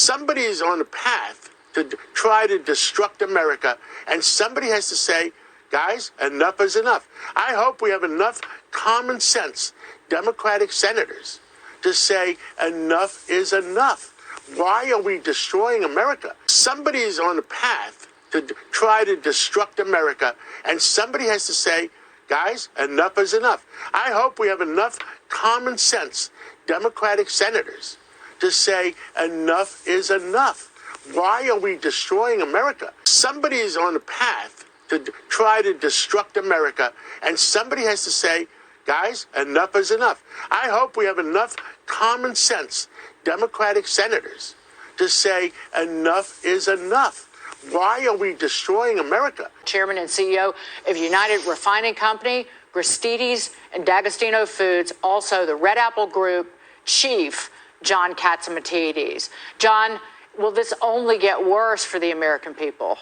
somebody is on a path to try to destruct America, and somebody has to say, guys, enough is enough. I hope we have enough common sense Democratic senators to say enough is enough. Why are we destroying America? Somebody is on a path to try to destruct America, and somebody has to say, guys, enough is enough. I hope we have enough common sense Democratic senators to say enough is enough. Why are we destroying America? Somebody is on a path to try to destruct America, and somebody has to say, guys, enough is enough. I hope we have enough common sense Democratic senators to say enough is enough. Why are we destroying America? Chairman and CEO of United Refining Company, Gristedes and D'Agostino Foods, also the Red Apple Group Chief, John Catsimatidis. John, will this only get worse for the American people?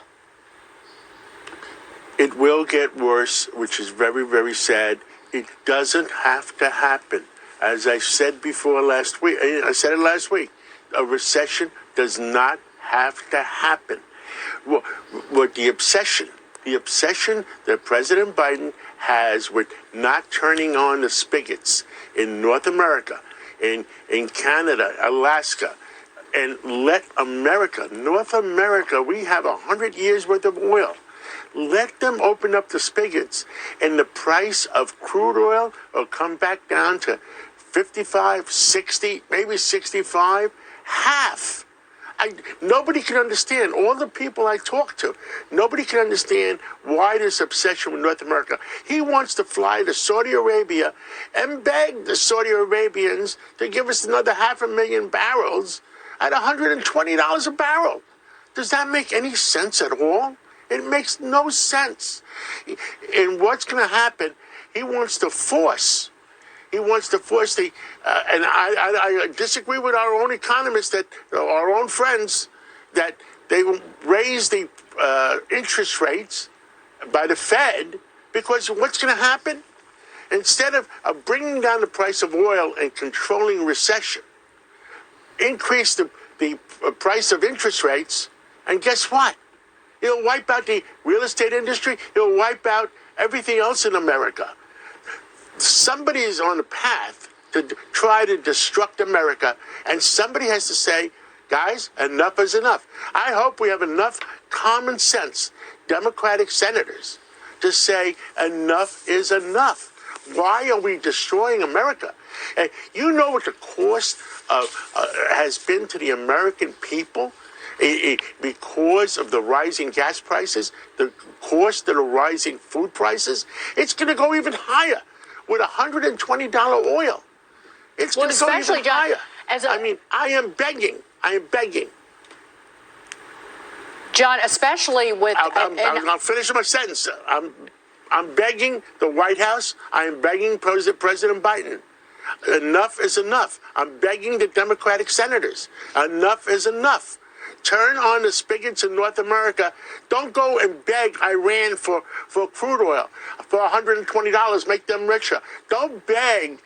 It will get worse, which is very, very sad. It doesn't have to happen. As I said before last week, I said it last week, a recession does not have to happen. What the obsession that President Biden has with not turning on the spigots in North America, in Canada, Alaska, and let America, North America, we have 100 years worth of oil. Let them open up the spigots, and the price of crude oil will come back down to 55, 60, maybe 65, half. Nobody can understand. All the people I talk to, nobody can understand why this obsession with North America. He wants to fly to Saudi Arabia and beg the Saudi Arabians to give us another 500,000 barrels at $120 a barrel. Does that make any sense at all? It makes no sense. And what's going to happen, he wants to force the, and I disagree with our own economists, that our own friends, that they will raise the interest rates by the Fed, because what's going to happen? Instead of bringing down the price of oil and controlling recession, increase the price of interest rates, and guess what? It'll wipe out the real estate industry. It'll wipe out everything else in America. Somebody is on a path to try to destruct America, and somebody has to say, guys, enough is enough. I hope we have enough common sense Democratic senators to say enough is enough. Why are we destroying America? And you know what the cost has been to the American people? Because of the rising gas prices, the cost of the rising food prices, it's going to go even higher with $120 oil. It's going to go even higher. I am begging. John, especially with... I'll finish my sentence. I'm begging the White House. I am begging President Biden. Enough is enough. I'm begging the Democratic senators. Enough is enough. Turn on the spigots in North America. Don't go and beg Iran for crude oil for $120, make them richer. Don't beg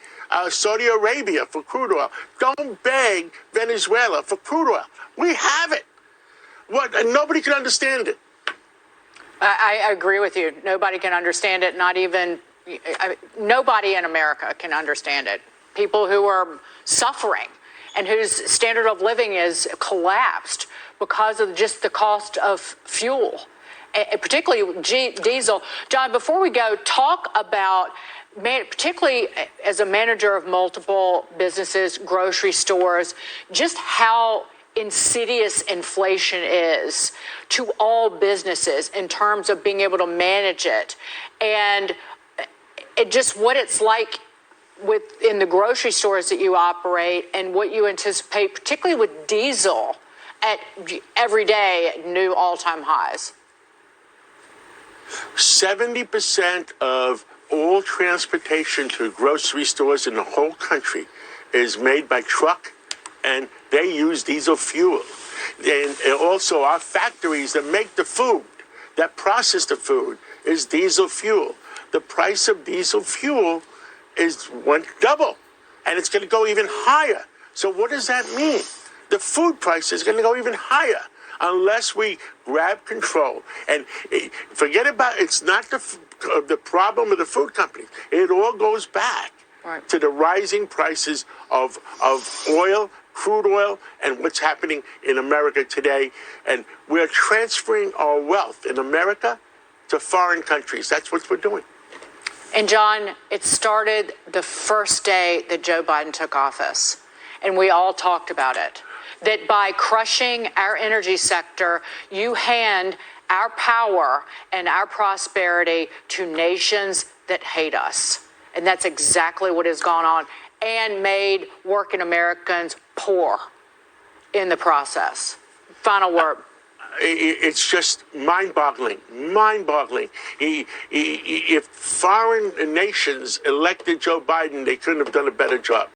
Saudi Arabia for crude oil. Don't beg Venezuela for crude oil. We have it. And nobody can understand it. I agree with you. Nobody can understand it. Nobody in America can understand it. People who are suffering and whose standard of living is collapsed because of just the cost of fuel, particularly diesel. John, before we go, talk about, particularly as a manager of multiple businesses, grocery stores, just how insidious inflation is to all businesses in terms of being able to manage it, and just what it's like in the grocery stores that you operate, and what you anticipate, particularly with diesel at every day at new all-time highs. 70% of all transportation to grocery stores in the whole country is made by truck, and they use diesel fuel. And also our factories that make the food, that process the food, is diesel fuel. The price of diesel fuel went double, and it's going to go even higher. So what does that mean? the food price is going to go even higher unless we grab control. And forget about, it's not the problem of the food companies. It all goes back to the rising prices of oil, crude oil, and what's happening in America today. And we're transferring our wealth in America to foreign countries. That's what we're doing. And John, it started the first day that Joe Biden took office, and we all talked about it, that by crushing our energy sector, you hand our power and our prosperity to nations that hate us. And that's exactly what has gone on, and made working Americans poor in the process. Final word. It's just mind-boggling. If foreign nations elected Joe Biden, they couldn't have done a better job.